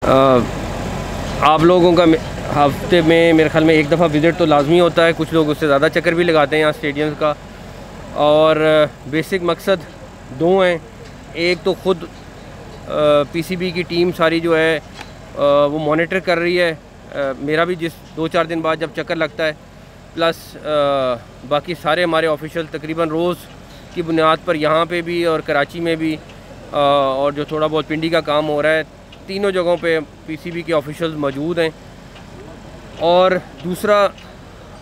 आप लोगों का हफ्ते में मेरे ख्याल में एक दफ़ा विज़िट तो लाजमी होता है, कुछ लोग उससे ज़्यादा चक्कर भी लगाते हैं यहाँ स्टेडियम का। और बेसिक मकसद दो हैं, एक तो ख़ुद पीसीबी की टीम सारी जो है वो मॉनिटर कर रही है, मेरा भी जिस 2-4 दिन बाद जब चक्कर लगता है, प्लस बाकी सारे हमारे ऑफिशियल तकरीबन रोज़ की बुनियाद पर यहाँ पे भी और कराची में भी और जो थोड़ा बहुत पिंडी का काम हो रहा है, तीनों जगहों पे पीसीबी के ऑफिशियल्स मौजूद हैं। और दूसरा,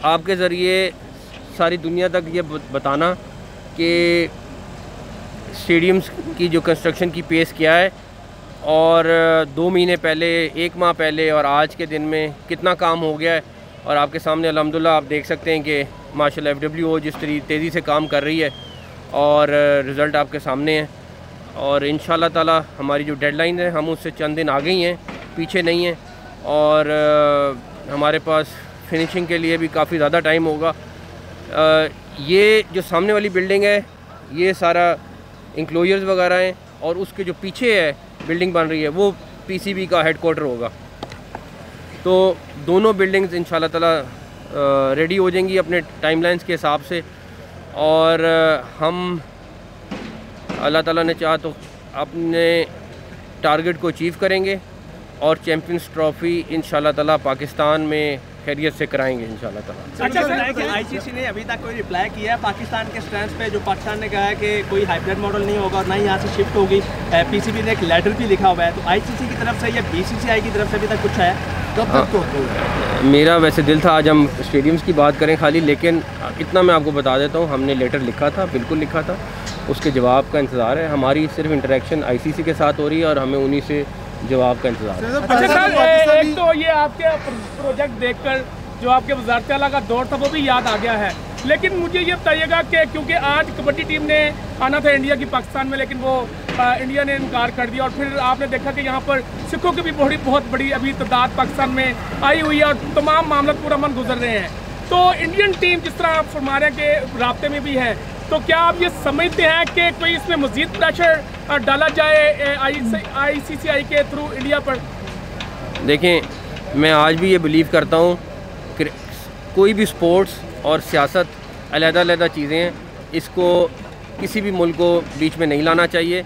आपके ज़रिए सारी दुनिया तक ये बताना कि स्टेडियम्स की जो कंस्ट्रक्शन की पेस क्या है और 2 महीने पहले, 1 माह पहले और आज के दिन में कितना काम हो गया है। और आपके सामने अल्हम्दुलिल्लाह आप देख सकते हैं कि माशाल्लाह FWO जिस तेज़ी से काम कर रही है और रिज़ल्ट आपके सामने है। और इंशाल्लाह ताला हमारी जो डेडलाइन है हम उससे चंद दिन आगे ही हैं, पीछे नहीं हैं। और हमारे पास फिनिशिंग के लिए भी काफ़ी ज़्यादा टाइम होगा। ये जो सामने वाली बिल्डिंग है ये सारा इंक्लोजर्स वगैरह हैं और उसके जो पीछे है बिल्डिंग बन रही है वो पीसीबी का हेडक्वार्टर होगा। तो दोनों बिल्डिंग्स इंशाल्लाह ताला रेडी हो जाएंगी अपने टाइमलाइंस के हिसाब से। और हम अल्लाह ताला ने चाहा तो अपने टारगेट को अचीव करेंगे और चैम्पियंस ट्रॉफ़ी इंशाल्लाह ताला पाकिस्तान में खैरियत से कराएंगे इंशाल्लाह ताला। अच्छा, आईसीसी ने अभी तक कोई रिप्लाई किया है पाकिस्तान के स्टैंड पे, जो पाकिस्तान ने कहा है कि कोई हाइब्रिड मॉडल नहीं होगा और ना ही यहाँ से शिफ्ट होगी। पीसीबी ने एक लेटर भी लिखा हुआ है, तो आईसीसी की तरफ से या बीसीसीआई की तरफ से अभी तक कुछ है? कब तक तो मेरा वैसे दिल था आज हम स्टेडियम्स की बात करें खाली, लेकिन इतना मैं आपको बता देता हूँ, हमने लेटर लिखा था, बिल्कुल लिखा था, उसके जवाब का इंतज़ार है। हमारी सिर्फ इंटरेक्शन आईसीसी के साथ हो रही है और हमें उन्हीं से जवाब का इंतज़ार है। अच्छा सर, एक तो ये आपके प्रोजेक्ट देखकर जो आपके वज़ारत आला का दौर था वो भी याद आ गया है, लेकिन मुझे ये बताइएगा कि क्योंकि आज कबड्डी टीम ने आना था इंडिया की पाकिस्तान में, लेकिन वो इंडिया ने इनकार कर दिया। और फिर आपने देखा कि यहाँ पर सिखों की भी बहुत बड़ी अभी तादाद पाकिस्तान में आई हुई है और तमाम मामला पूरा मन गुजर रहे हैं। तो इंडियन टीम जिस तरह आप फरमा रहे हैं कि राब्ते में भी है, तो क्या आप ये समझते हैं कि कोई इसमें मज़ीद प्रेशर डाला जाए आईसीसीआई के थ्रू इंडिया पर? देखें, मैं आज भी ये बिलीव करता हूँ कि कोई भी स्पोर्ट्स और सियासत अलग-अलग चीज़ें हैं, इसको किसी भी मुल्क को बीच में नहीं लाना चाहिए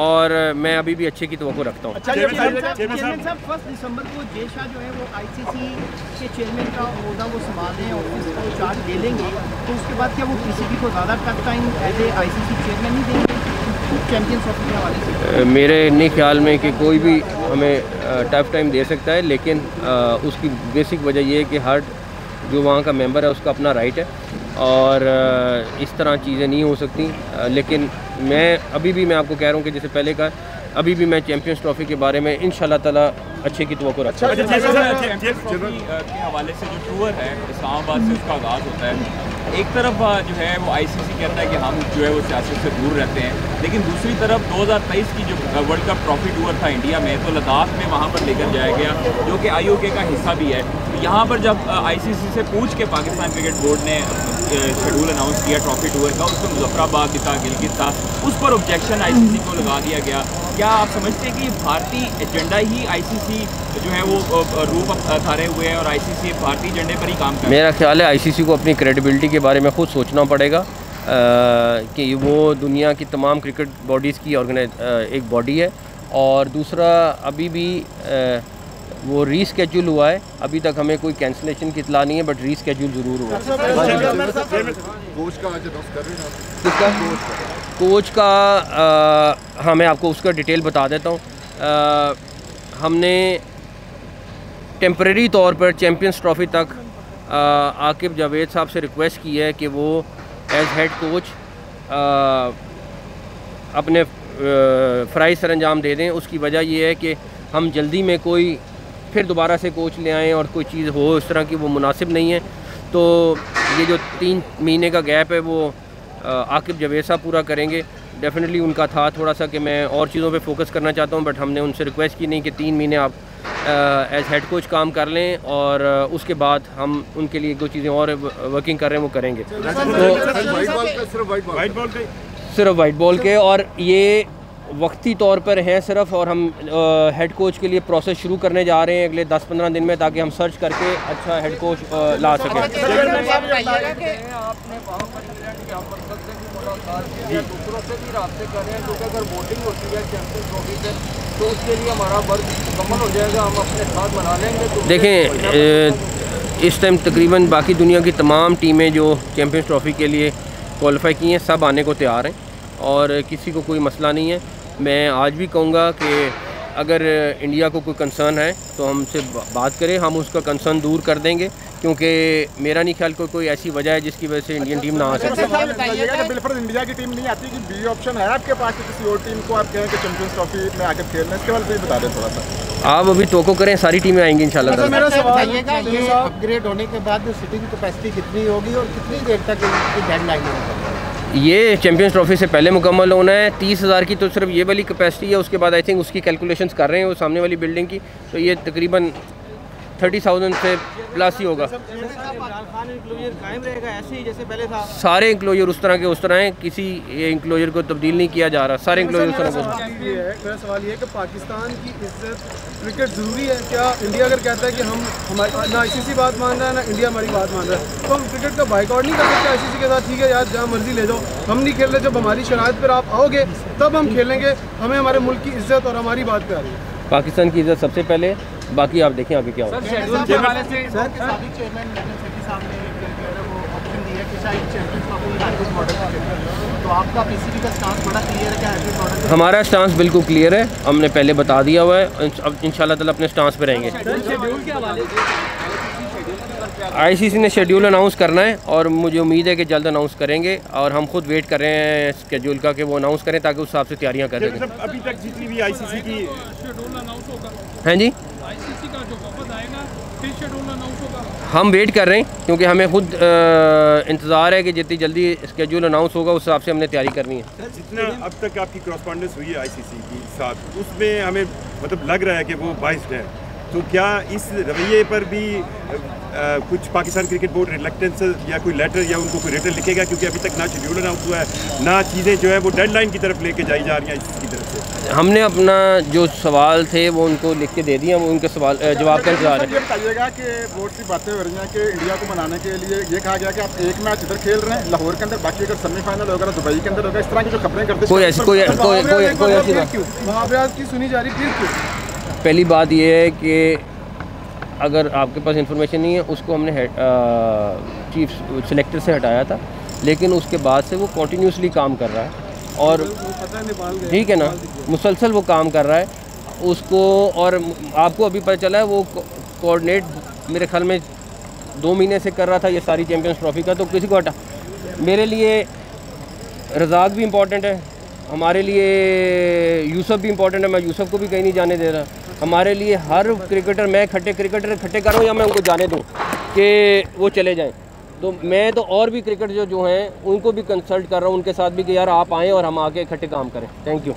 और मैं अभी भी अच्छे की तवक्को रखता हूँ। अच्छा, चेयरमैन साहब 1 दिसंबर को जय शाह जो है वो आईसीसी के चेयरमैन का ओहदा वो संभाल रहे हैं, ऑफिस को चार्ज ले लेंगे, तो उसके बाद क्या वो पीसीबी को ज़्यादा tough time as a ICC chairman नहीं देंगे चैम्पियंस ट्रॉफी के हवाले से? मेरे नहीं ख्याल में कि कोई भी हमें टफ टाइम दे सकता है, लेकिन उसकी बेसिक वजह यह है कि हर जो वहाँ का मेंबर है उसका अपना राइट है और इस तरह चीज़ें नहीं हो सकती। लेकिन मैं अभी भी मैं आपको कह रहा हूँ कि जैसे पहले का, अभी भी मैं चैम्पियंस ट्रॉफ़ी के बारे में इंशाल्लाह ताला अच्छे की तवक्को रखता हूँ। चैम्पियंस ट्रॉफी के हवाले से जो टूर है इस्लामाबाद से उसका आगाज़ होता है, एक तरफ जो है वो आईसीसी कहता है कि हम जो है वो सियासत से दूर रहते हैं, लेकिन दूसरी तरफ 2023 की जो वर्ल्ड कप ट्रॉफी टूर था इंडिया में, तो लद्दाख में वहाँ पर लेकर जाया गया जो कि आईओके का हिस्सा भी है। यहाँ पर जब आईसीसी से पूछ के पाकिस्तान क्रिकेट बोर्ड ने शेड्यूल अनाउंस किया ट्रॉफी टूर का, उसमें मुजफ्फराबाद भी था, गिलगित था, उस पर ऑब्जेक्शन आईसीसी को लगा दिया गया। क्या आप समझते हैं कि भारतीय एजेंडा ही आईसीसी जो है वो रूप धारे हुए हैं और आईसीसी भारतीय एजेंडे पर ही काम कर रहा है? मेरा ख्याल है आईसीसी को अपनी क्रेडिबिलिटी के बारे में ख़ुद सोचना पड़ेगा कि वो दुनिया की तमाम क्रिकेट बॉडीज़ की एक बॉडी है। और दूसरा, अभी भी वो रीस्केड्यूल हुआ है, अभी तक हमें कोई कैंसिलेशन की इतला नहीं है, बट रीस्केड्यूल ज़रूर हुआ है। कोच का हाँ, मैं आपको उसका डिटेल बता देता हूँ। हमने टेम्परेरी तौर पर चैम्पियंस ट्रॉफ़ी तक आकिब जावेद साहब से रिक्वेस्ट की है कि वो एज हेड कोच अपने फ़राइज़ सरअंजाम दे दें। उसकी वजह यह है कि हम जल्दी में कोई फिर दोबारा से कोच ले आएँ और कोई चीज़ हो इस तरह की, वो मुनासिब नहीं है। तो ये जो 3 महीने का गैप है वो आकिब जावेद साहब पूरा करेंगे। डेफिनेटली उनका था थोड़ा सा कि मैं और चीज़ों पे फोकस करना चाहता हूँ, बट हमने उनसे रिक्वेस्ट की नहीं कि 3 महीने आप एज हेड कोच काम कर लें और उसके बाद हम उनके लिए जो चीज़ें और वर्किंग कर रहे हैं वो करेंगे। तो सिर्फ वाइट बॉल के, और ये वक्ती तौर पर हैं सिर्फ, और हम हेड कोच के लिए प्रोसेस शुरू करने जा रहे हैं अगले 10-15 दिन में, ताकि हम सर्च करके अच्छा हेड कोच ला सकें। दूसरों से भी रास्ते कर रहे हैं, क्योंकि अगर वोटिंग होती है चैंपियंस ट्रॉफी से तो उसके लिए हमारा वर्क मुकम्मल हो जाएगा, हम अपने साथ बना लेंगे। देखें, इस टाइम तकरीबन बाकी दुनिया की तमाम टीमें जो चैंपियंस ट्रॉफी के लिए क्वालिफाई की हैं सब आने को तैयार हैं और किसी को कोई मसला नहीं है। मैं आज भी कहूँगा कि अगर इंडिया को कोई कंसर्न है तो हमसे बात करें, हम उसका कंसर्न दूर कर देंगे, क्योंकि मेरा नहीं ख्याल कोई ऐसी वजह है जिसकी वजह से इंडियन टीम ना आ सके। बिल्कुल इंडिया की टीम नहीं आती कि बी ऑप्शन है आपके पास कि किसी और टीम को आप कहें कि चैंपियंस ट्रॉफी में आकर खेलना, इसके बारे में बता दें थोड़ा सा। आप अभी तोको करें, सारी टीमें आएंगी इंशाल्लाह। मेरा सवाल ये अपग्रेड होने के बाद सिटिंग कैपेसिटी कितनी होगी और कितनी देर तक डेडलाइन है? ये चैंपियंस ट्रॉफी से पहले मुकम्मल होना है। 30,000 की तो सिर्फ ये वाली कैपेसिटी है, उसके बाद आई थिंक उसकी कैलकुलेशंस कर रहे हैं वो सामने वाली बिल्डिंग की, तो ये तकरीबन 30,000 से प्लस ही होगा। कायम रहेगा ऐसे ही जैसे पहले था? सारे इंक्लोजर उस तरह के उस तरह हैं, किसी इंक्लोजर को तब्दील नहीं किया जा रहा, सारे इंक्लोजर उस तरह के। मेरा सवाल ये है कि पाकिस्तान की इज्जत क्रिकेट ज़रूरी है क्या? इंडिया अगर कहता है कि हम हमारी ना ICC बात मान रहा है ना इंडिया हमारी बात मान रहा है, तो हम क्रिकेट का बाइकआउट नहीं कर सकते ICC के साथ? ठीक है यार, जहाँ मर्जी ले जाओ, हम नहीं खेल रहे, जब हमारी शराइत पर आप आओगे तब हम खेलेंगे, हमें हमारे मुल्क की इज्जत और हमारी बात पे आ रही है। पाकिस्तान की इज्जत सबसे पहले, बाकी आप देखें आगे क्या होगा। हमारा स्टांस बिल्कुल क्लियर है, हमने पहले बता दिया हुआ है, अब इंशाल्लाह ताला अपने स्टांस पे रहेंगे। ICC ने शेड्यूल अनाउंस करना है और मुझे उम्मीद है कि जल्द अनाउंस करेंगे, और हम खुद वेट कर रहे हैं शेड्यूल का कि वो अनाउंस करें ताकि उस हिसाब से तैयारियां कर सकें। अभी तक जितनी भी ICC की शेड्यूल अनाउंस होगा, हैं जी, ICC का जो वफद आएगा फिर शेड्यूल अनाउंस होगा। हम वेट कर रहे हैं क्योंकि हमें खुद इंतज़ार है कि जितनी जल्दी शेड्यूल अनाउंस होगा उस हिसाब से हमने तैयारी करनी है। जितना अब तक आपकी क्रॉसपॉन्डेंस हुई है ICC के साथ, उसमें हमें मतलब लग रहा है कि वो बाइस्ड है, तो क्या इस रवैये पर भी कुछ पाकिस्तान क्रिकेट बोर्ड रिलेक्टेंस या कोई लेटर या उनको कोई रिटर्न लिखेगा? क्योंकि अभी तक ना शेड्यूल अनाउंस हुआ है, ना चीज़ें जो है वो डेडलाइन की तरफ लेके जाई जा रही हैं ICC की तरफ से। हमने अपना जो सवाल थे वो उनको लिख के दे दिए, हम उनके सवाल जवाब का इंतजार है। ये बताइएगा कि बहुत सी बातें हो रही हैं कि इंडिया को बनाने के लिए ये कहा गया कि आप एक मैच इधर खेल रहे हैं लाहौर के अंदर, बाकी अगर सेमीफाइनल होगा तो दुबई के अंदर होगा, इस तरह की जो खबरें करते कोई ऐसी बात वहाँ की सुनी जा रही, फिर क्यों? पहली बात ये है कि अगर आपके पास इंफॉर्मेशन नहीं है, उसको हमने चीफ सिलेक्टर से हटाया था, लेकिन उसके बाद से वो कंटिन्यूसली काम कर रहा है और ठीक है ना, मुसलसल वो काम कर रहा है उसको। और आपको अभी पता चला है वो कोऑर्डिनेट मेरे ख्याल में 2 महीने से कर रहा था ये सारी चैंपियंस ट्रॉफी का, तो किसी को हटा। मेरे लिए रज़ाक भी इम्पॉर्टेंट है, हमारे लिए यूसुफ भी इम्पॉर्टेंट है, मैं यूसुफ को भी कहीं नहीं जाने दे रहा। हमारे लिए हर क्रिकेटर, मैं क्रिकेटर इकट्ठे कर रहा हूँ या मैं उनको जाने दूँ कि वो चले जाएं, तो मैं तो और भी क्रिकेटर जो हैं उनको भी कंसल्ट कर रहा हूँ, उनके साथ भी कि यार आप आएँ और हम आके इकट्ठे काम करें। Thank you.